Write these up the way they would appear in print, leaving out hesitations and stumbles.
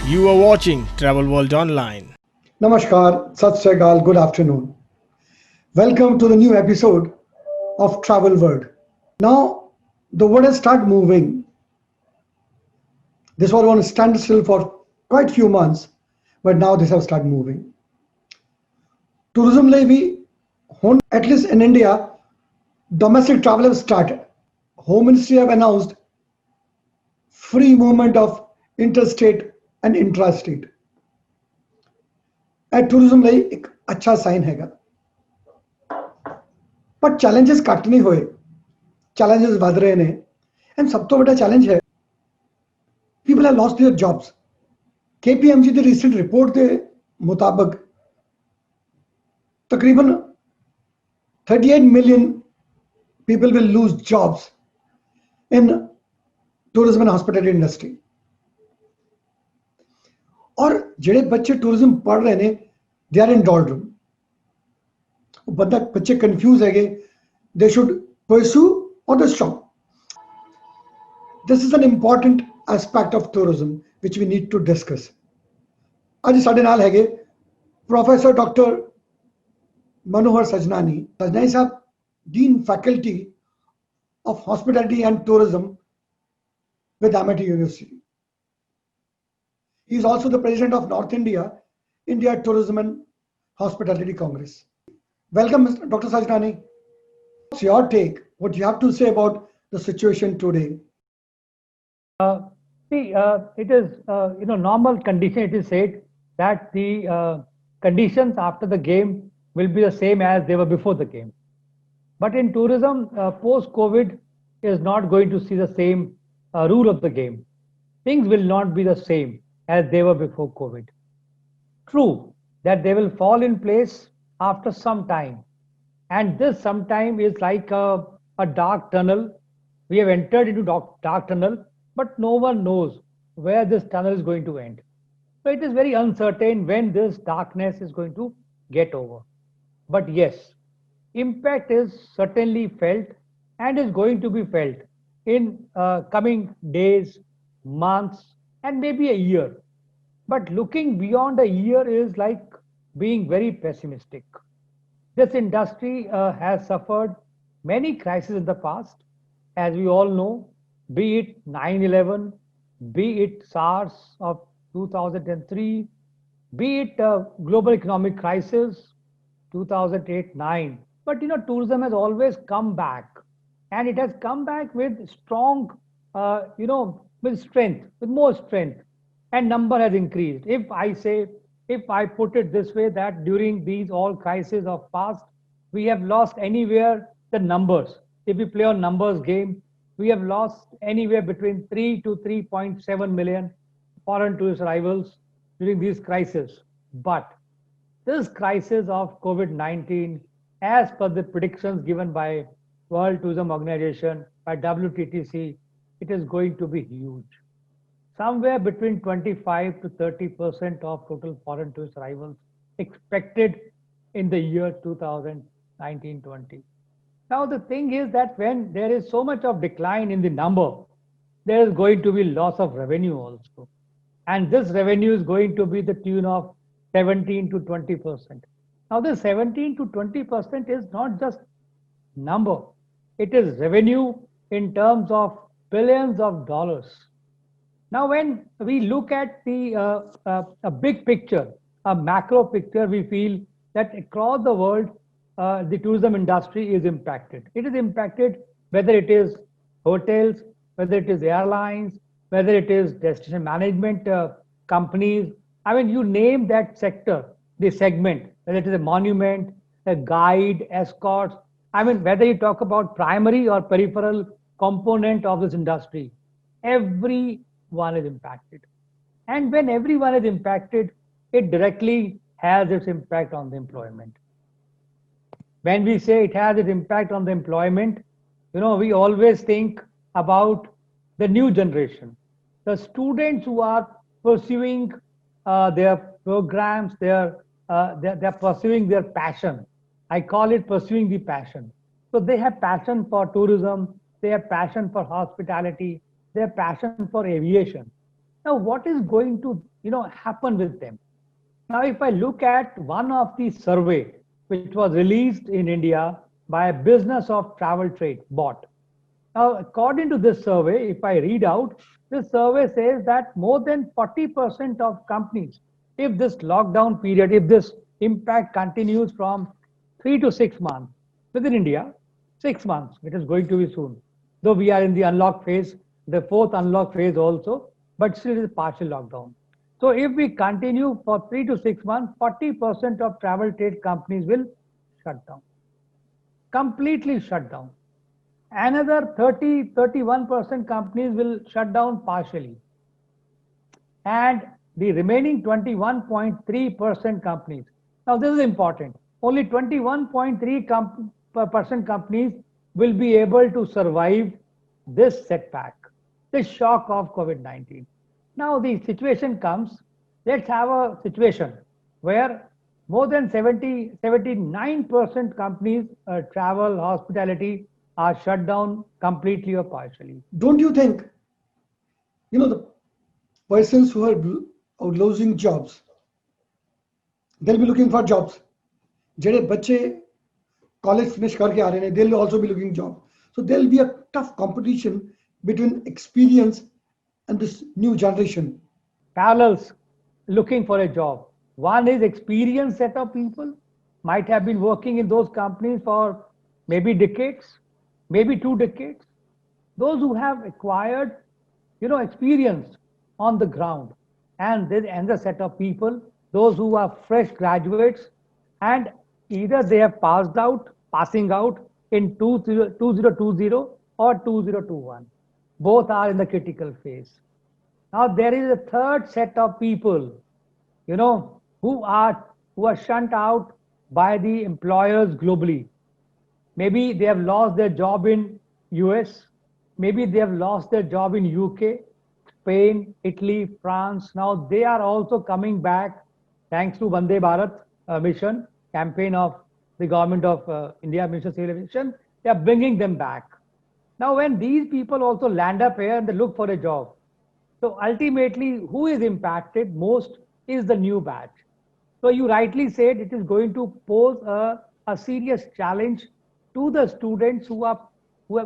You are watching Travel World Online. Namaskar, Sat Sri Akal, good afternoon. Welcome to the new episode of Travel World. Now, the world has started moving. This was on a standstill for quite few months, but now this has started moving. Tourism levy, at least in India, domestic travel have started. Home Ministry have announced free movement of interstate and intrastate. ਇਹ tourism ਲਈ ਇੱਕ ਅੱਛਾ sign ਹੈਗਾ ਪਰ challenges ਘੱਟ ਨਹੀਂ ਹੋਏ challenges ਵਧ ਰਹੇ ਨੇ ਐਂਡ ਸਭ ਤੋਂ ਵੱਡਾ ਚੈਲੰਜ ਹੈ people have lost their jobs KPMG ਦੀ ਰੀਸੈਂਟ ਰਿਪੋਰਟ ਦੇ ਮੁਤਾਬਕ ਤਕਰੀਬਨ 38 million people will lose jobs in tourism and hospitality industry. और ਜਿਹੜੇ ਬੱਚੇ ਟੂਰਿਜ਼ਮ ਪੜ੍ਹ ਰਹੇ ਨੇ they are in doldrum. ਬੱਚੇ confused ਹੈਗੇ they should pursue or they stop. This is an important aspect of tourism which we need to discuss. ਅੱਜ ਸਾਡੇ ਨਾਲ ਹੈਗੇ professor doctor Manohar ਸਜਨਾਨੀ Sahib Dean Faculty of Hospitality and Tourism with Amity University. He is also the president of North India Tourism and Hospitality Congress. Welcome, Dr. Sajnani. What's your take? What you have to say about the situation today? It is, normal condition. It is said that the conditions after the game will be the same as they were before the game. But in tourism, post-COVID is not going to see the same rule of the game. Things will not be the same as they were before COVID. True that they will fall in place after some time. And this sometime is like a dark tunnel. We have entered into dark tunnel, but no one knows where this tunnel is going to end. So it is very uncertain when this darkness is going to get over. But yes, impact is certainly felt and is going to be felt in coming days, months, and maybe a year. But looking beyond a year is like being very pessimistic. This industry has suffered many crises in the past, as we all know, be it 9/11, be it SARS of 2003, be it global economic crisis 2008-9. But tourism has always come back, and it has come back with strong, with strength, with more strength, and number has increased. If I put it this way, that during these all crises of past, we have lost anywhere the numbers. If we play on numbers game, we have lost anywhere between 3 to 3.7 million foreign tourist arrivals during these crises. But this crisis of COVID-19, as per the predictions given by World Tourism Organization, by WTTC, it is going to be huge. Somewhere between 25 to 30% of total foreign tourist arrivals expected in the year 2019-20. Now the thing is that when there is so much of decline in the number, there is going to be loss of revenue also. And this revenue is going to be the tune of 17 to 20%. Now this 17 to 20% is not just number. It is revenue in terms of billions of dollars. Now when we look at a big picture, a macro picture, we feel that across the world, the tourism industry is impacted. It is impacted whether it is hotels, whether it is airlines, whether it is destination management companies. I mean, you name that sector, the segment, whether it is a monument, a guide, escorts. I mean, whether you talk about primary or peripheral component of this industry, everyone is impacted. And when everyone is impacted, it directly has its impact on the employment. When we say it has its impact on the employment, we always think about the new generation, the students who are pursuing their programs, they're pursuing their passion. I call it pursuing the passion. So they have passion for tourism, they have passion for hospitality, they have passion for aviation. Now, what is going to happen with them? Now, if I look at one of the survey which was released in India by a Business of Travel Trade, BOT. Now, according to this survey, if I read out, this survey says that more than 40% of companies, if this lockdown period, if this impact continues from 3 to 6 months within India, 6 months, it is going to be soon. Though we are in the unlock phase, the fourth unlock phase also, but still it is partial lockdown. So if we continue for 3 to 6 months, 40% of travel trade companies will shut down, completely shut down. Another 31% companies will shut down partially. And the remaining 21.3% companies. Now this is important. Only 21.3% companies will be able to survive this setback, this shock of COVID-19. Now the situation comes, let's have a situation where more than 79% companies, travel, hospitality, are shut down completely or partially. Don't you think, the persons who are losing jobs, they'll be looking for jobs. Jede bache college finish karke aa rahe hain, they'll also be looking job. So there'll be a tough competition between experience and this new generation. Parallels looking for a job. One is experienced set of people, might have been working in those companies for maybe decades, maybe 2 decades. Those who have acquired, experience on the ground, and then another set of people, those who are fresh graduates, and either they have passing out in 2020 or 2021. Both are in the critical phase. Now there is a third set of people, who are shunned out by the employers globally. Maybe they have lost their job in US, maybe they have lost their job in UK, Spain, Italy, France. Now they are also coming back thanks to Vande Bharat mission campaign of the government of India, Ministry of Civil Aviation. They are bringing them back. Now when these people also land up here and they look for a job, so ultimately who is impacted most is the new batch. So you rightly said it is going to pose a serious challenge to the students who have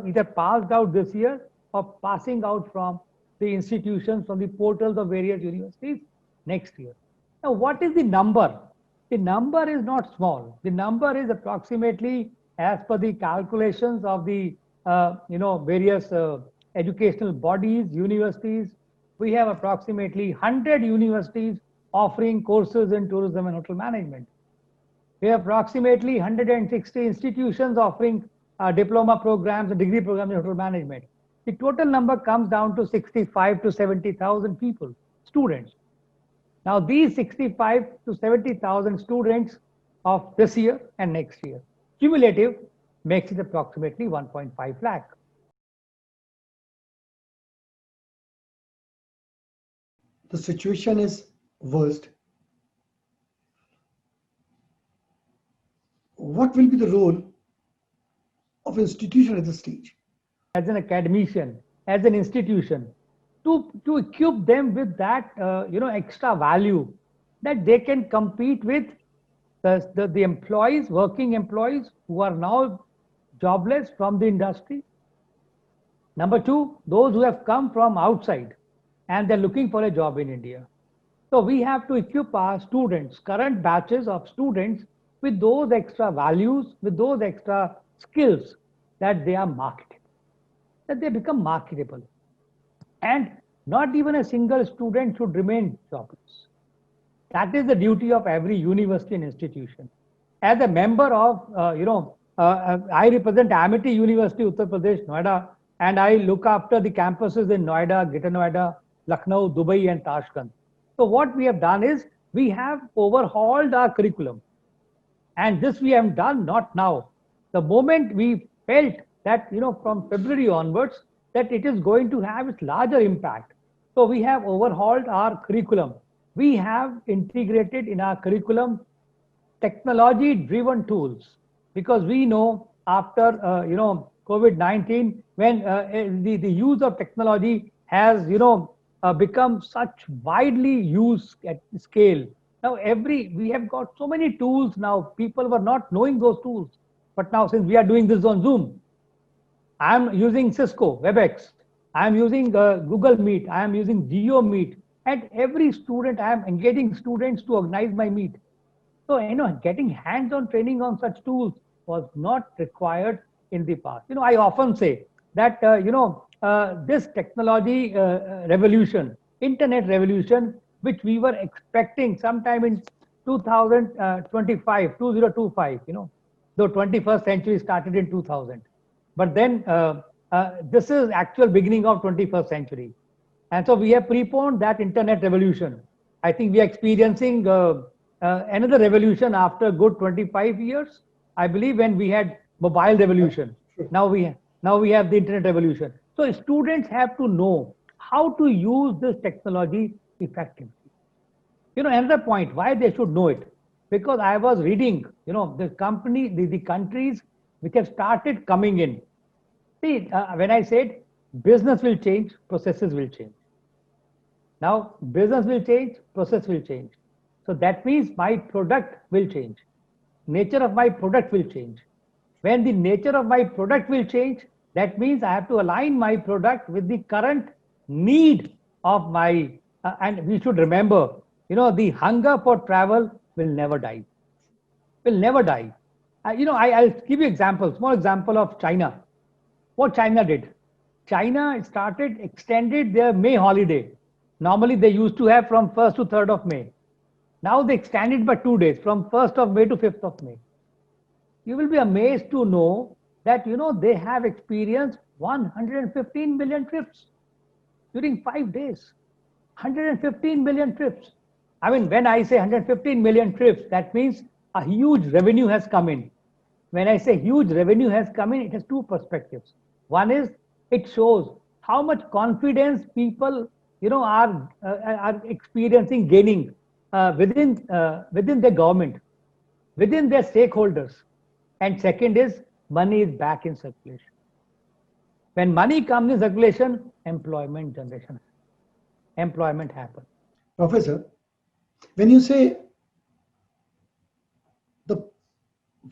either passed out this year or passing out from the institutions, from the portals of various universities next year. Now, what is the number? The number is not small. The number is approximately, as per the calculations of the various educational bodies, universities. We have approximately 100 universities offering courses in tourism and hotel management. We have approximately 160 institutions offering diploma programs and degree programs in hotel management. The total number comes down to 65 to 70,000 people, students. Now these 65 to 70,000 students of this year and next year, cumulative, makes it approximately 1.5 lakh. The situation is worst. What will be the role of institution at this stage? As an academician, as an institution, to equip them with that extra value that they can compete with the employees, working employees who are now jobless from the industry. Number two, those who have come from outside and they're looking for a job in India. So we have to equip our students, current batches of students, with those extra values, with those extra skills that they are marketable, that they become marketable. And not even a single student should remain jobless. That is the duty of every university and institution. As a member of, I represent Amity University, Uttar Pradesh, Noida, and I look after the campuses in Noida, Greater Noida, Lucknow, Dubai, and Tashkent. So what we have done is we have overhauled our curriculum. And this we have done not now. The moment we felt that, from February onwards, that it is going to have its larger impact. So we have overhauled our curriculum. We have integrated in our curriculum technology-driven tools, because we know after COVID-19, when the use of technology has become such widely used at scale. Now we have got so many tools now. People were not knowing those tools, but now since we are doing this on Zoom, I'm using Cisco WebEx. I'm using Google Meet. I am using Geo Meet. And every student, I am engaging students to organize my meet. So, getting hands-on training on such tools was not required in the past. I often say that, this technology revolution, internet revolution, which we were expecting sometime in 2025, 2025, the 21st century started in 2000. But then this is actual beginning of 21st century. And so we have preponed that internet revolution. I think we are experiencing another revolution after a good 25 years. I believe when we had mobile revolution, now we have the internet revolution. So students have to know how to use this technology effectively. Another point why they should know it, because I was reading, the countries which have started coming in. See, when I said business will change, processes will change. Now, business will change, process will change. So that means my product will change. Nature of my product will change. When the nature of my product will change, that means I have to align my product with the current need of my, and we should remember, the hunger for travel will never die. Will never die. I'll give you example, small example of China. What China did. China extended their May holiday. Normally they used to have from 1st to 3rd of May. Now they extended by 2 days, from 1st of May to 5th of May. You will be amazed to know that, they have experienced 115 million trips during 5 days. 115 million trips. I mean, when I say 115 million trips, that means a huge revenue has come in. When I say huge revenue has come in, it has two perspectives. One is it shows how much confidence people, are experiencing, gaining within their government, within their stakeholders. And second is money is back in circulation. When money comes in circulation, employment generation, employment happens. Professor, when you say the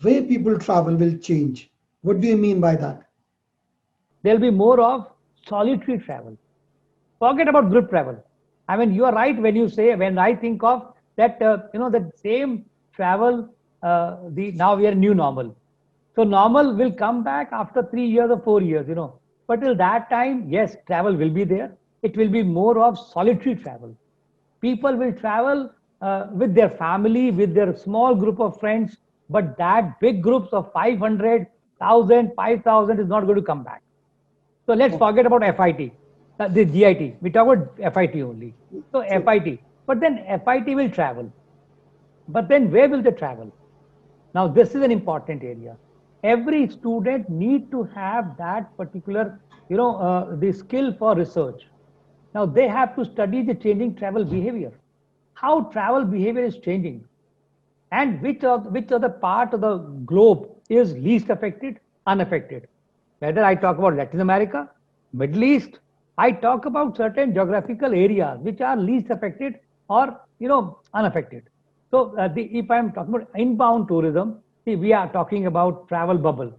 way people travel will change, what do you mean by that? There'll be more of solitary travel. Forget about group travel. I mean, you are right when you say, when I think of that, the same travel, now we are new normal. So normal will come back after 3 years or 4 years, But till that time, yes, travel will be there. It will be more of solitary travel. People will travel with their family, with their small group of friends, but that big groups of 500, 1,000, 5,000 is not going to come back. So let's forget about FIT, the GIT. We talk about FIT only. So FIT. But then FIT will travel. But then where will they travel? Now this is an important area. Every student need to have that particular, the skill for research. Now they have to study the changing travel behavior, how travel behavior is changing, and which other part of the globe is least affected, unaffected. Whether I talk about Latin America, Middle East, I talk about certain geographical areas which are least affected or unaffected. So if I'm talking about inbound tourism, see, we are talking about travel bubble,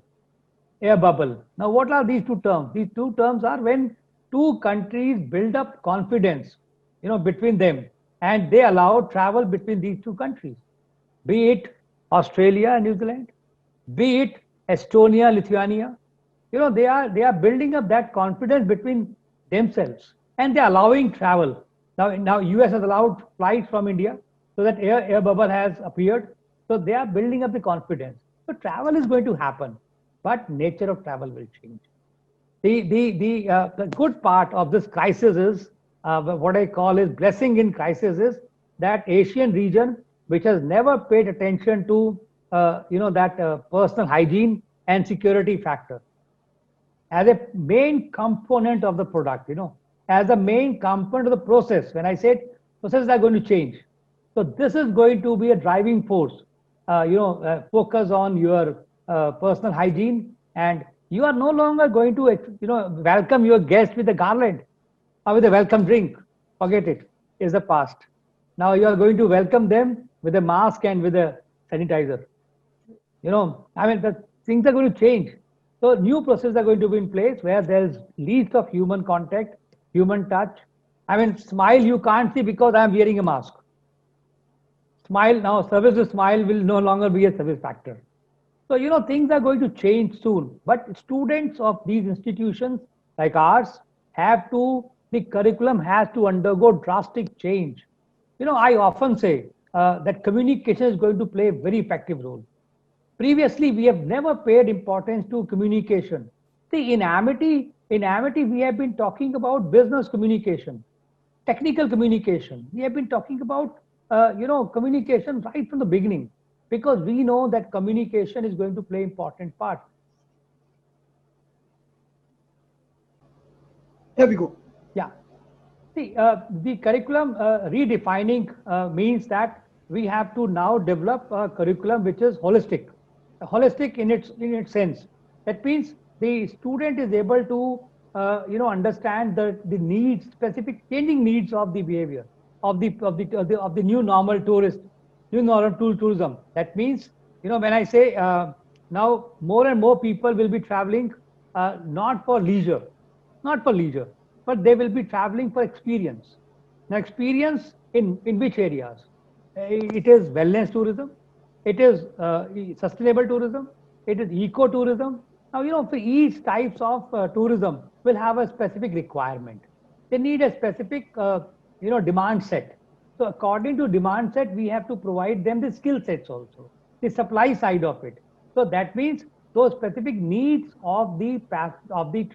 air bubble. Now what are these two terms? These two terms are when two countries build up confidence, between them, and they allow travel between these two countries, be it Australia and New Zealand, be it Estonia, Lithuania. They are building up that confidence between themselves, and they're allowing travel. Now US has allowed flights from India, so that air bubble has appeared. So they are building up the confidence. So travel is going to happen, but nature of travel will change. The good part of this crisis is, what I call is blessing in crisis, is that Asian region, which has never paid attention to, that personal hygiene and security factor as a main component of the product, as a main component of the process. When I said processes are going to change, so this is going to be a driving force. Focus on your personal hygiene, and you are no longer going to, welcome your guest with a garland or with a welcome drink. forget it, is the past. Now you are going to welcome them with a mask and with a sanitizer. I mean, the things are going to change. So new processes are going to be in place where there's least of human contact, human touch. I mean, smile you can't see because I'm wearing a mask. Smile now, service to smile will no longer be a service factor. So, things are going to change soon. But students of these institutions like ours the curriculum has to undergo drastic change. I often say that communication is going to play a very effective role. Previously, we have never paid importance to communication. See, in Amity, we have been talking about business communication, technical communication. We have been talking about, communication right from the beginning because we know that communication is going to play important part. Here we go. Yeah. See, the curriculum redefining means that we have to now develop a curriculum which is holistic in its sense. That means the student is able to understand the needs, specific changing needs of the behavior of the new normal tourism. That means when I say now more and more people will be traveling not for leisure, not for leisure, but they will be traveling for experience. Now, experience in which areas? It is wellness tourism, it is sustainable tourism, it is eco tourism. Now, for each types of tourism will have a specific requirement. They need a specific, demand set. So, according to demand set, we have to provide them the skill sets also, the supply side of it. So that means those specific needs of the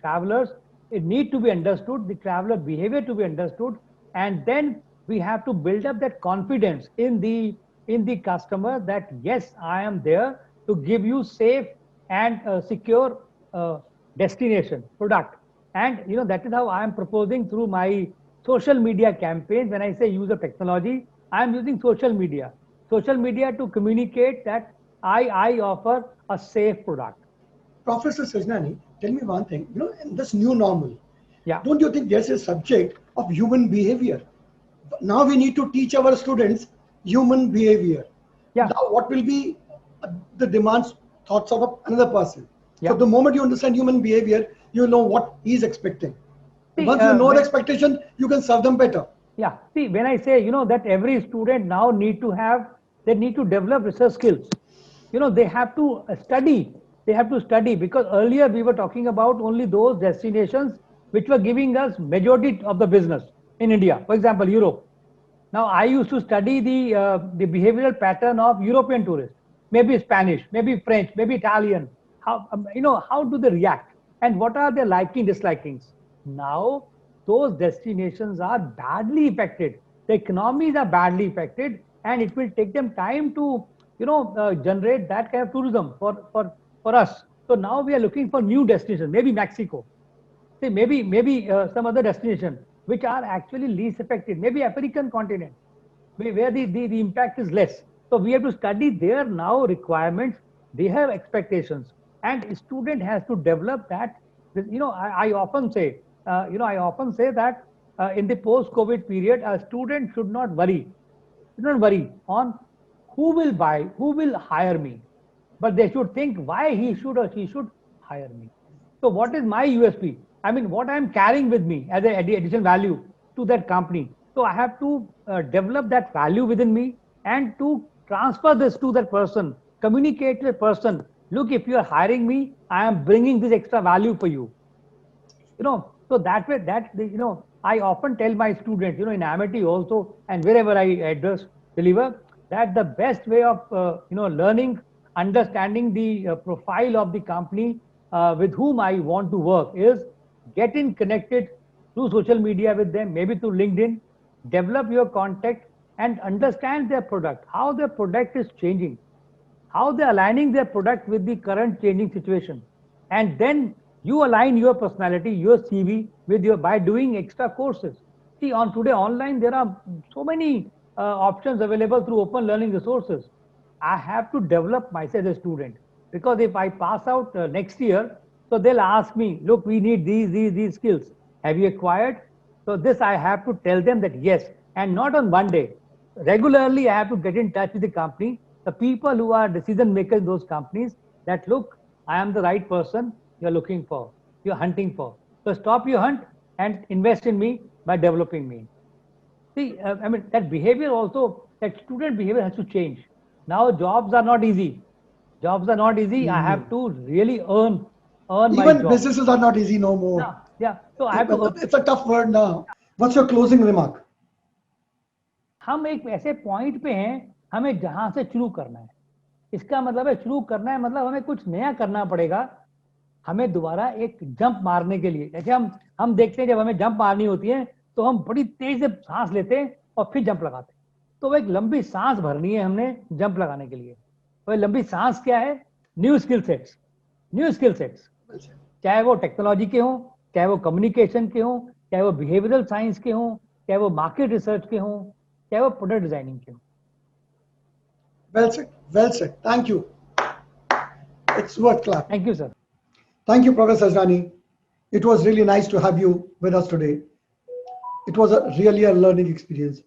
travelers, it need to be understood, the traveler behavior to be understood, and then we have to build up that confidence in the customer that yes, I am there to give you safe and secure destination product. And that is how I am proposing through my social media campaign. When I say use of technology, I am using social media to communicate that I offer a safe product. Professor Sajnani, tell me one thing. In this new normal, Yeah. don't you think there's a subject of human behavior? Now we need to teach our students human behavior. Yeah. Now, what will be the demands, thoughts of another person? Yeah. So the moment you understand human behavior, you know what he's expecting. See, Once you know the when- expectation, you can serve them better. Yeah. See, when I say, that every student now they need to develop research skills. They have to study. They have to study because earlier we were talking about only those destinations which were giving us majority of the business in India. For example, Europe. Now, I used to study the behavioral pattern of European tourists, maybe Spanish, maybe French, maybe Italian. How do they react, and what are their liking dislikings? Now, those destinations are badly affected. The economies are badly affected, and it will take them time to generate that kind of tourism for us. So now we are looking for new destinations, maybe Mexico, say maybe some other destination which are actually least affected, maybe African continent, where the impact is less. So we have to study their now requirements, they have expectations, and a student has to develop that. I often say, that in the post-COVID period, a student should not worry on who will buy, who will hire me, but they should think why he should or she should hire me. So what is my USP? I mean, what I'm carrying with me as an additional value to that company. So I have to develop that value within me and to transfer this to that person, communicate to the person. Look, if you are hiring me, I am bringing this extra value for you. So that way, I often tell my students, in Amity also, and wherever I address, deliver, that the best way of, learning, understanding the profile of the company with whom I want to work is getting connected through social media with them, maybe through LinkedIn, develop your contact and understand their product, how their product is changing, how they're aligning their product with the current changing situation. And then you align your personality, your CV by doing extra courses. See, on today online, there are so many options available through open learning resources. I have to develop myself as a student because if I pass out next year, so they'll ask me, look, we need these skills. Have you acquired? So this I have to tell them that yes, and not on one day. Regularly, I have to get in touch with the company, the people who are decision makers in those companies, that look, I am the right person you're looking for, you're hunting for. So stop your hunt and invest in me by developing me. See, I mean, that behavior also, that student behavior has to change. Now jobs are not easy. Jobs are not easy. I have to really earn my Even job. businesses are not easy no more. Yeah, yeah. So I have to It's a tough word now. What's your closing remark? हम एक ऐसे point पे हैं, हमें जहां से शुरू करना है. इसका मतलब है शुरू करना है मतलब हमें कुछ नया करना पड़ेगा. हमें दोबारा एक जंप मारने के लिए, जैसे हम देखते हैं जब हमें जंप मारनी होती है तो हम बड़ी तेज से सांस लेते हैं और फिर जंप लगाते हैं. तो वो एक लंबी सांस भरनी है हमने जंप लगाने के लिए. वो लंबी सांस क्या है? New skill sets. New skill sets, चाहे वो टेक्नोलॉजी के हों, चाहे वो कम्युनिकेशन के हों, चाहे वो बिहेवियरल साइंस के हों, चाहे वो मार्केट रिसर्च के हों, चाहे वो प्रोडक्ट डिजाइनिंग के हों. Well said. Well said. Thank you. It's worth clap. Thank you sir. Thank you, Professor Sajnani. It was really nice to have you with us today. It was really a learning experience.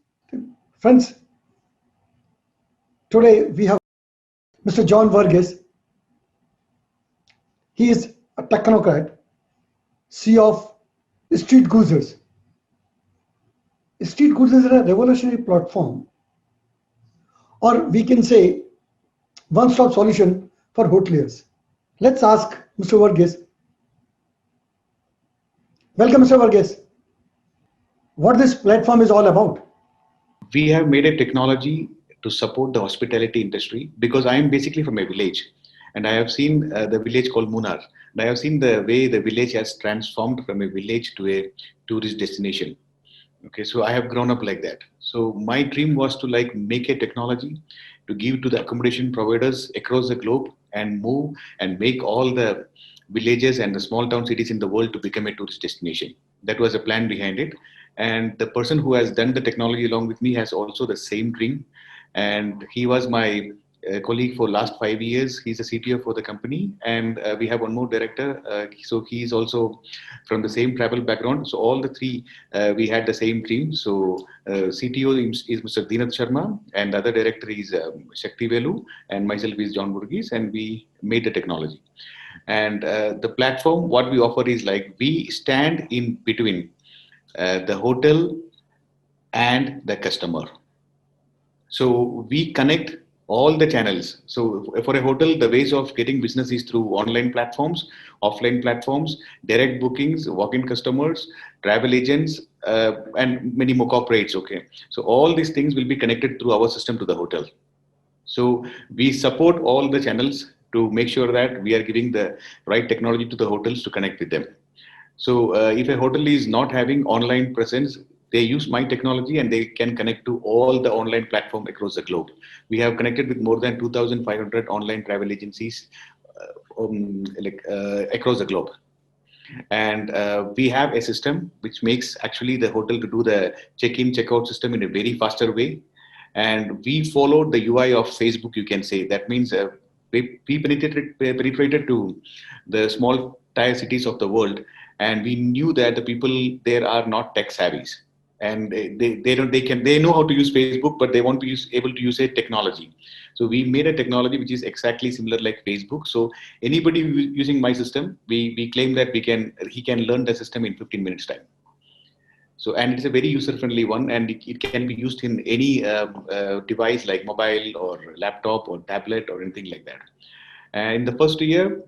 Friends, today we have Mr. John Verghese. He is a technocrat, CEO of Street Goozers. Street Goozers is a revolutionary platform, or we can say one-stop solution for hoteliers. Let's ask Mr. Verghese. Welcome, Mr. Verghese. What this platform is all about? We have made a technology to support the hospitality industry because I am basically from a village and I have seen the village called Munnar. And I have seen the way the village has transformed from a village to a tourist destination. Okay, so I have grown up like that. So my dream was to like make a technology to give to the accommodation providers across the globe and move and make all the villages and the small town cities in the world to become a tourist destination. That was the plan behind it. And the person who has done the technology along with me has also the same dream. And he was my colleague for last 5 years. He's a CTO for the company. And we have one more director. So he's also from the same travel background. So all the three, we had the same dream. So CTO is Mr. Deenat Sharma, and the other director is Shakti Velu, and myself is John Verghese, and we made the technology. And the platform, what we offer is like we stand in between the hotel and the customer. So we connect all the channels. So for a hotel, the ways of getting business is through online platforms, offline platforms, direct bookings, walk-in customers, travel agents, and many more corporates. Okay. So all these things will be connected through our system to the hotel. So we support all the channels to make sure that we are giving the right technology to the hotels to connect with them. So if a hotel is not having online presence, they use my technology and they can connect to all the online platform across the globe. We have connected with more than 2,500 online travel agencies across the globe. And we have a system which makes actually the hotel to do the check-in, check-out system in a very faster way. And we followed the UI of Facebook, you can say. That means we penetrated to the small tier cities of the world. And we knew that the people there are not tech savvies. And they know how to use Facebook, but they want to able to use a technology. So we made a technology which is exactly similar like Facebook. So anybody using my system, we claim that he can learn the system in 15 minutes time. So and it's a very user-friendly one, and it can be used in any device like mobile or laptop or tablet or anything like that. And in the first year,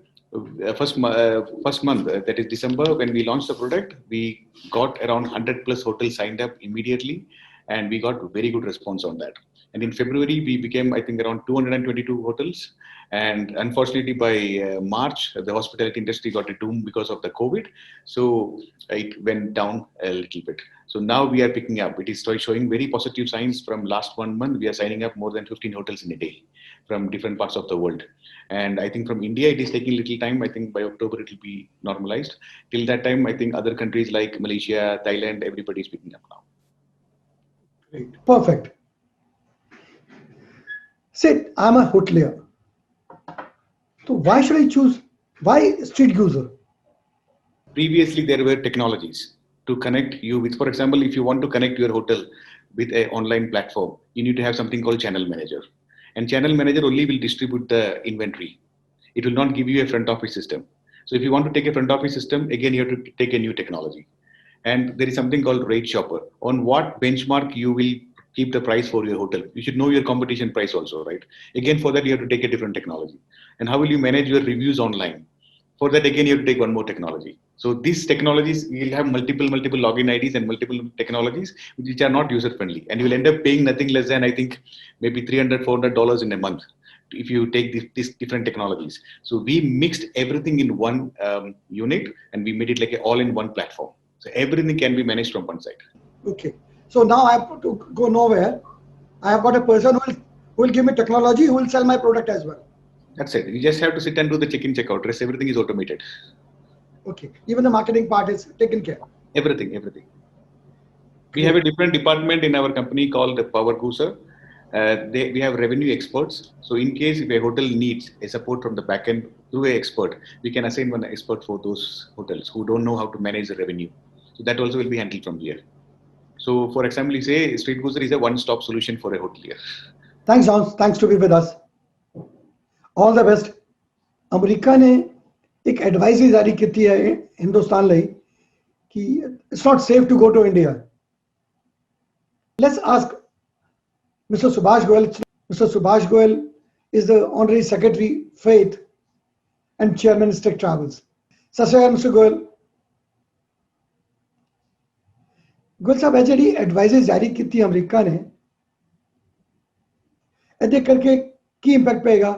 first month, that is December, when we launched the product, we got around 100 plus hotels signed up immediately, and we got very good response on that. And in February, we became, I think, around 222 hotels. And unfortunately, by March, the hospitality industry got a doom because of the COVID. So it went down a little bit. So now we are picking up. It is showing very positive signs. From last 1 month, we are signing up more than 15 hotels in a day from different parts of the world. And I think from India, it is taking a little time. I think by October, it will be normalized. Till that time, I think other countries like Malaysia, Thailand, everybody is picking up now. Great. Perfect. Say, I'm a hotelier. So why should I choose? Why Street Goozer? Previously, there were technologies. to connect you with, for example, if you want to connect your hotel with an online platform, you need to have something called channel manager. And channel manager only will distribute the inventory. It will not give you a front office system. So if you want to take a front office system, again, you have to take a new technology. And there is something called rate shopper. On what benchmark you will keep the price for your hotel? You should know your competition price also, right? Again, for that, you have to take a different technology. And how will you manage your reviews online? For that, again, you have to take one more technology. So these technologies, you'll have multiple login IDs and multiple technologies which are not user friendly. And you will end up paying nothing less than, I think, maybe $300, $400 in a month if you take these different technologies. So we mixed everything in one unit and we made it like an all-in-one platform. So everything can be managed from one side. Okay. So now I have to go nowhere. I have got a person who will give me technology, who will sell my product as well. That's it. You just have to sit and do the check-in, check-out. Rest everything is automated. Okay. Even the marketing part is taken care. Everything. We have a different department in our company called the Power Gooser. We have revenue experts. So in case if a hotel needs a support from the backend through an expert, we can assign one expert for those hotels who don't know how to manage the revenue. So that also will be handled from here. So for example, you say StreetGooser is a one-stop solution for a hotelier. Thanks, John. Thanks to be with us. All the best. America ने एक advisory जारी की है हिंदुस्तान ਲਈ कि it's not safe to go to India. Let's ask Mr. Subhash Goyal. Mr. Subhash Goyal is the Honorary Secretary, Faith and Chairman, Stick Travels. सत श्री अकाल, Mr. Goyal. Goyal साहब, ਇਹ ਜਿਹੜੀ ਐਡਵਾਈਜ਼ਰੀ ਜਾਰੀ ਕੀਤੀ ਅਮਰੀਕਾ ਨੇ, ਇਹਦੇ ਕਰਕੇ ਕੀ ਇੰਪੈਕਟ ਪਏਗਾ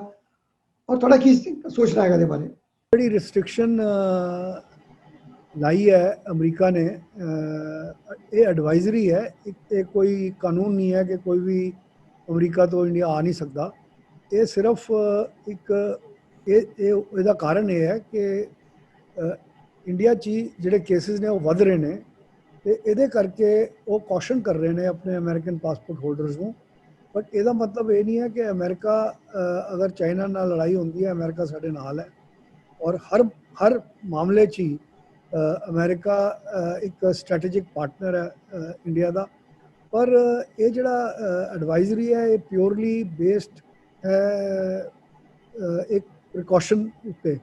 ਔਰ ਤੁਹਾਡਾ ਕੀ ਸੋਚਣਾ ਹੈਗਾ ਇਹਦੇ ਬਾਰੇ? ਜਿਹੜੀ ਰਿਸਟ੍ਰਿਕਸ਼ਨ ਲਾਈ ਹੈ ਅਮਰੀਕਾ ਨੇ, ਇਹ ਐਡਵਾਈਜ਼ਰੀ ਹੈ, ਇਹ ਕੋਈ ਕਾਨੂੰਨ ਨਹੀਂ ਹੈ ਕਿ ਕੋਈ ਵੀ ਅਮਰੀਕਾ ਤੋਂ ਇੰਡੀਆ ਆ ਨਹੀਂ ਸਕਦਾ। ਇਹ ਸਿਰਫ ਇੱਕ ਇਹਦਾ ਕਾਰਨ ਇਹ ਹੈ ਕਿ ਇੰਡੀਆ 'ਚ ਜਿਹੜੇ ਕੇਸਿਸ ਨੇ ਉਹ ਵੱਧ ਰਹੇ ਨੇ ਤੇ ਇਹਦੇ ਕਰਕੇ ਉਹ ਕੌਸ਼ਨ ਕਰ ਰਹੇ ਨੇ ਆਪਣੇ ਅਮਰੀਕਨ ਪਾਸਪੋਰਟ ਹੋਲਡਰਸ ਨੂੰ। ਬਟ ਇਹਦਾ ਮਤਲਬ ਇਹ ਨਹੀਂ ਹੈ ਕਿ ਅਮਰੀਕਾ ਅਗਰ ਚਾਈਨਾ ਨਾਲ ਲੜਾਈ ਹੁੰਦੀ ਹੈ, ਅਮਰੀਕਾ ਸਾਡੇ ਨਾਲ ਹੈ ਔਰ ਹਰ ਮਾਮਲੇ 'ਚ ਹੀ ਅਮਰੀਕਾ ਇੱਕ ਸਟ੍ਰੈਟੇਜਿਕ ਪਾਰਟਨਰ ਹੈ ਇੰਡੀਆ ਦਾ। ਪਰ ਇਹ ਜਿਹੜਾ ਐਡਵਾਈਜ਼ਰੀ ਹੈ ਇਹ ਪਿਓਰਲੀ ਬੇਸਡ ਹੈ ਇੱਕ ਪ੍ਰੀਕਾਸ਼ਨ ਉੱਤੇ,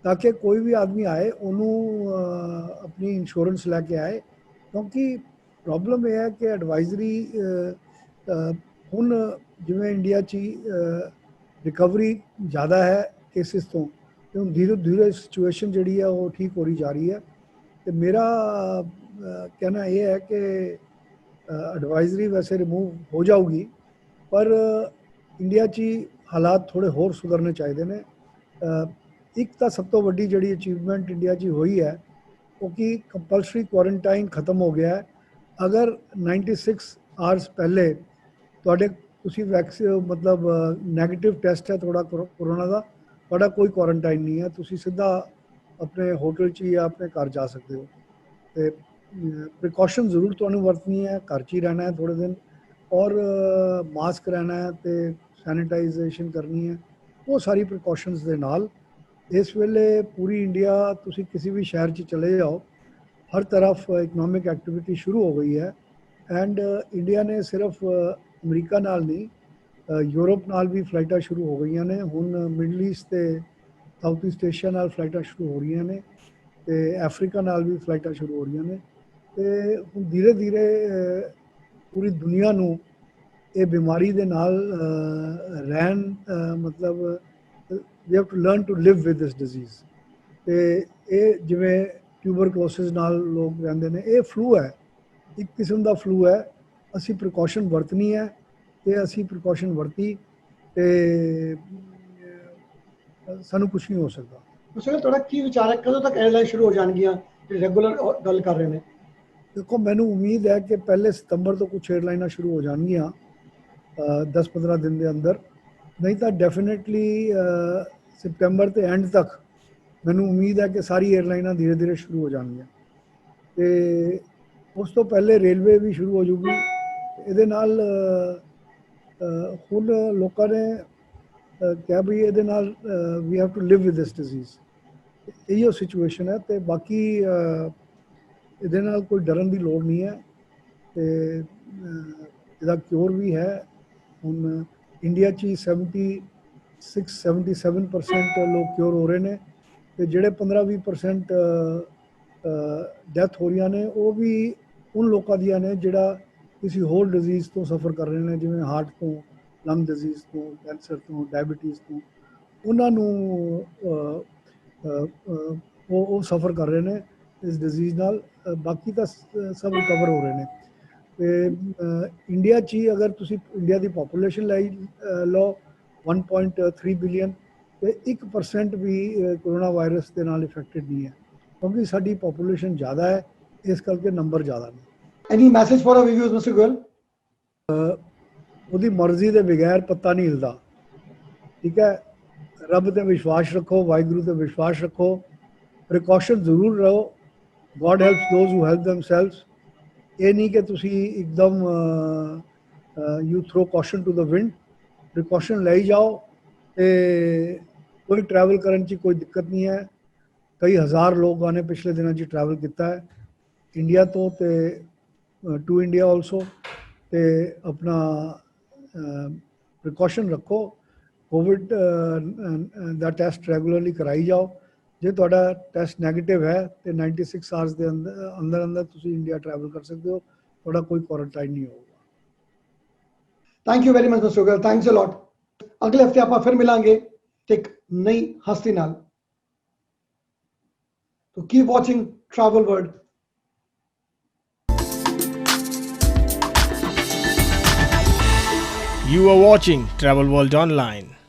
ਤਾਂ ਕਿ ਕੋਈ ਵੀ ਆਦਮੀ ਆਏ ਉਹਨੂੰ ਆਪਣੀ ਇੰਸ਼ੋਰੈਂਸ ਲੈ ਕੇ ਆਏ। ਕਿਉਂਕਿ ਪ੍ਰੋਬਲਮ ਇਹ ਹੈ ਕਿ ਐਡਵਾਈਜ਼ਰੀ ਹੁਣ ਜਿਵੇਂ ਇੰਡੀਆ 'ਚ ਰਿਕਵਰੀ ਜ਼ਿਆਦਾ ਹੈ ਕੇਸਿਸ ਤੋਂ, ਤੇ ਹੁਣ ਧੀਰੇ ਧੀਰੇ ਸਿਚੁਏਸ਼ਨ ਜਿਹੜੀ ਹੈ ਉਹ ਠੀਕ ਹੋ ਰਹੀ ਜਾ ਰਹੀ ਹੈ। ਤੇ ਮੇਰਾ ਕਹਿਣਾ ਇਹ ਹੈ ਕਿ ਐਡਵਾਈਜ਼ਰੀ ਵੈਸੇ ਰਿਮੂਵ ਹੋ ਜਾਊਗੀ, ਪਰ ਇੰਡੀਆ 'ਚ ਹਾਲਾਤ ਥੋੜ੍ਹੇ ਹੋਰ ਸੁਧਰਨੇ ਚਾਹੀਦੇ ਨੇ। ਇੱਕ ਤਾਂ ਸਭ ਤੋਂ ਵੱਡੀ ਜਿਹੜੀ ਅਚੀਵਮੈਂਟ ਇੰਡੀਆ 'ਚ ਹੋਈ ਹੈ ਉਹ ਕਿ ਕੰਪਲਸਰੀ ਕੁਆਰੰਟਾਈਨ ਖਤਮ ਹੋ ਗਿਆ ਹੈ। ਅਗਰ 96 ਆਵਰਸ ਪਹਿਲੇ ਤੁਸੀਂ ਮਤਲਬ ਨੈਗੇਟਿਵ ਟੈਸਟ ਹੈ ਤੁਹਾਡਾ ਕੋਰੋਨਾ ਦਾ, ਤੁਹਾਡਾ ਕੋਈ ਕੁਆਰੰਟਾਈਨ ਨਹੀਂ ਹੈ, ਤੁਸੀਂ ਸਿੱਧਾ ਆਪਣੇ ਹੋਟਲ 'ਚ ਜਾਂ ਆਪਣੇ ਘਰ ਜਾ ਸਕਦੇ ਹੋ। ਤੇ ਪ੍ਰੀਕਾਸ਼ਨ ਜ਼ਰੂਰ ਤੁਹਾਨੂੰ ਵਰਤਣੀ ਹੈ, ਘਰ 'ਚ ਹੀ ਰਹਿਣਾ ਹੈ ਥੋੜ੍ਹੇ ਦਿਨ, ਔਰ ਮਾਸਕ ਰਹਿਣਾ ਹੈ ਤੇ ਸੈਨੀਟਾਈਜੇਸ਼ਨ ਕਰਨੀ ਹੈ। ਉਹ ਸਾਰੀ ਪ੍ਰੀਕਾਸ਼ਨਸ ਦੇ ਨਾਲ ਇਸ ਵੇਲੇ ਪੂਰੀ ਇੰਡੀਆ ਤੁਸੀਂ ਕਿਸੇ ਵੀ ਸ਼ਹਿਰ 'ਚ ਚਲੇ ਜਾਓ, ਹਰ ਤਰਫ ਇਕਨੋਮਿਕ ਐਕਟੀਵਿਟੀ ਸ਼ੁਰੂ ਹੋ ਗਈ ਹੈ। ਐਂਡ ਇੰਡੀਆ ਨੇ ਸਿਰਫ ਅਮਰੀਕਾ ਨਾਲ ਨਹੀਂ, ਯੂਰਪ ਨਾਲ ਵੀ ਫਲਾਈਟਾਂ ਸ਼ੁਰੂ ਹੋ ਗਈਆਂ ਨੇ। ਹੁਣ ਮਿਡਲ ਈਸਟ ਤੇ ਸਾਊਥ ਈਸਟ ਏਸ਼ੀਆ ਨਾਲ ਫਲਾਈਟਾਂ ਸ਼ੁਰੂ ਹੋ ਰਹੀਆਂ ਨੇ ਤੇ ਅਫਰੀਕਾ ਨਾਲ ਵੀ ਫਲਾਈਟਾਂ ਸ਼ੁਰੂ ਹੋ ਰਹੀਆਂ ਨੇ। ਤੇ ਹੁਣ ਧੀਰੇ ਧੀਰੇ ਪੂਰੀ ਦੁਨੀਆ ਨੂੰ ਇਹ ਬਿਮਾਰੀ ਦੇ ਨਾਲ ਰਹਿਣ ਮਤਲਬ we have to learn to live with this disease. ਤੇ ਇਹ ਜਿਵੇਂ ਟਿਊਬਰਕਲੋਸਿਸ ਨਾਲ ਲੋਕ ਰਹਿੰਦੇ ਨੇ, ਇਹ ਫਲੂ ਹੈ, ਇੱਕ ਕਿਸਮ ਦਾ ਫਲੂ ਹੈ। ਅਸੀਂ ਪ੍ਰੀਕਾਸ਼ਨ ਵਰਤਣੀ ਹੈ ਤੇ ਅਸੀਂ ਪ੍ਰੀਕਾਸ਼ਨ ਵਰਤੀ ਤੇ ਸਾਨੂੰ ਕੁਛ ਨਹੀਂ ਹੋ ਸਕਦਾ। ਤੁਸੀਂ ਤੁਹਾਡਾ ਕੀ ਵਿਚਾਰ ਹੈ, ਕਦੋਂ ਤੱਕ 에ਅਰਲਾਈਨ ਸ਼ੁਰੂ ਹੋ ਜਾਣਗੀਆਂ ਜਿਹੜੇ ਰੈਗੂਲਰ ਗੱਲ ਕਰ ਰਹੇ ਨੇ? ਦੇਖੋ, ਮੈਨੂੰ ਉਮੀਦ ਹੈ ਕਿ ਪਹਿਲੇ ਸਤੰਬਰ ਤੋਂ ਕੁਛ 에ਅਰਲਾਈਨਾਂ ਸ਼ੁਰੂ ਹੋ ਜਾਣਗੀਆਂ 10-15 ਦਿਨ ਦੇ ਅੰਦਰ, ਨਹੀਂ ਤਾਂ ਡੈਫੀਨੇਟਲੀ ਸਤੰਬਰ ਦੇ ਐਂਡ ਤੱਕ ਮੈਨੂੰ ਉਮੀਦ ਹੈ ਕਿ ਸਾਰੀ 에ਅਰਲਾਈਨਾਂ ਧੀਰੇ ਧੀਰੇ ਸ਼ੁਰੂ ਹੋ ਜਾਣਗੀਆਂ ਤੇ ਉਸ ਤੋਂ ਪਹਿਲੇ ਰੇਲਵੇ ਵੀ ਸ਼ੁਰੂ ਹੋ ਜੂਗੀ। ਇਹਦੇ ਨਾਲ ਹੁਣ ਲੋਕਾਂ ਨੇ ਕਿਹਾ ਵੀ ਇਹਦੇ ਨਾਲ we have to live with this disease. ਇਹੀਓ ਸਿਚੁਏਸ਼ਨ ਹੈ। ਤੇ ਬਾਕੀ ਇਹਦੇ ਨਾਲ ਕੋਈ ਡਰਨ ਦੀ ਲੋੜ ਨਹੀਂ ਹੈ ਤੇ ਇਹਦਾ ਕਿਉਰ ਵੀ ਹੈ। ਹੁਣ ਇੰਡੀਆ 'ਚ ਹੀ 76-77% ਲੋਕ ਕਿਉਰ ਹੋ ਰਹੇ ਨੇ ਤੇ ਜਿਹੜੇ 15-20% ਡੈਥ ਹੋ ਰਹੀਆਂ ਨੇ ਉਹ ਵੀ ਉਨ ਲੋਕਾਂ ਦੀਆਂ ਨੇ ਜਿਹੜਾ ਕਿਸੇ ਹੋਰ ਡਿਜ਼ੀਜ਼ ਤੋਂ ਸਫਰ ਕਰ ਰਹੇ ਨੇ, ਜਿਵੇਂ ਹਾਰਟ ਤੋਂ, ਲੰਗ ਡਿਜ਼ੀਜ਼ ਤੋਂ, ਕੈਂਸਰ ਤੋਂ, ਡਾਇਬੀਟੀਜ਼ ਤੋਂ, ਉਹਨਾਂ ਨੂੰ ਉਹ ਸਫਰ ਕਰ ਰਹੇ ਨੇ ਇਸ ਡਿਜ਼ੀਜ਼ ਨਾਲ। ਬਾਕੀ ਤਾਂ ਸਭ ਰਿਕਵਰ ਹੋ ਰਹੇ ਨੇ। ਤੇ ਇੰਡੀਆ 'ਚ ਹੀ ਅਗਰ ਤੁਸੀਂ ਇੰਡੀਆ ਦੀ ਪਾਪੂਲੇਸ਼ਨ ਲਓ 1.3 ਬਿਲੀਅਨ ਤੇ 1% ਵੀ ਕਰੋਨਾ ਵਾਇਰਸ ਦੇ ਨਾਲ ਇਫੈਕਟਡ ਨਹੀਂ ਹੈ, ਕਿਉਂਕਿ ਸਾਡੀ ਪਾਪੂਲੇਸ਼ਨ ਜ਼ਿਆਦਾ ਹੈ, ਇਸ ਕਰਕੇ ਨੰਬਰ ਜ਼ਿਆਦਾ ਨੇ। Any message for our viewers, Mr. Goel? ਉਹਦੀ ਮਰਜ਼ੀ ਦੇ ਬਗੈਰ ਪੱਤਾ ਨਹੀਂ ਹਿਲਦਾ, ਠੀਕ ਹੈ। ਰੱਬ ਤੇ ਵਿਸ਼ਵਾਸ ਰੱਖੋ, ਵਾਹਿਗੁਰੂ ਤੇ ਵਿਸ਼ਵਾਸ ਰੱਖੋ, ਪ੍ਰੀਕਾਸ਼ਨ ਜ਼ਰੂਰ ਰਹੋ। God helps those who help themselves. ਇਹ ਨਹੀਂ ਕਿ ਤੁਸੀਂ ਇੱਕਦਮ you throw caution to the wind. Precaution ਲਈ ਜਾਓ ਤੇ ਕੋਈ ਟਰੈਵਲ ਕਰਨ 'ਚ ਕੋਈ ਦਿੱਕਤ ਨਹੀਂ ਹੈ। ਕਈ ਹਜ਼ਾਰ ਲੋਕਾਂ ਨੇ ਪਿਛਲੇ ਦਿਨਾਂ 'ਚ ਟਰੈਵਲ ਕੀਤਾ ਹੈ ਇੰਡੀਆ ਤੋਂ ਤੇ ਟੂ ਇੰਡੀਆ ਆਲਸੋ। ਤੇ ਆਪਣਾ ਪ੍ਰੀਕਾਸ਼ਨ ਰੱਖੋ, ਕੋਵਿਡ ਦਾ ਟੈਸਟ ਰੈਗੂਲਰਲੀ ਕਰਾਈ ਜਾਓ। ਜੇ ਤੁਹਾਡਾ ਟੈਸਟ ਨੈਗੇਟਿਵ ਹੈ ਤੇ 96 ਆਵਰਸ ਦੇ ਅੰਦਰ ਤੁਸੀਂ ਇੰਡੀਆ ਟਰੈਵਲ ਕਰ ਸਕਦੇ ਹੋ, ਤੁਹਾਡਾ ਕੋਈ ਕੁਆਰੰਟਾਈਨ ਨਹੀਂ ਹੋਊਗਾ। Thank you very much mister Goyal, thanks a lot. ਅਗਲੇ ਹਫਤੇ ਆਪਾਂ ਫਿਰ ਮਿਲਾਂਗੇ ਇੱਕ ਨਈ ਹਸਤੀ ਨਾਲ। So keep watching Travel World. You are watching Travel World Online.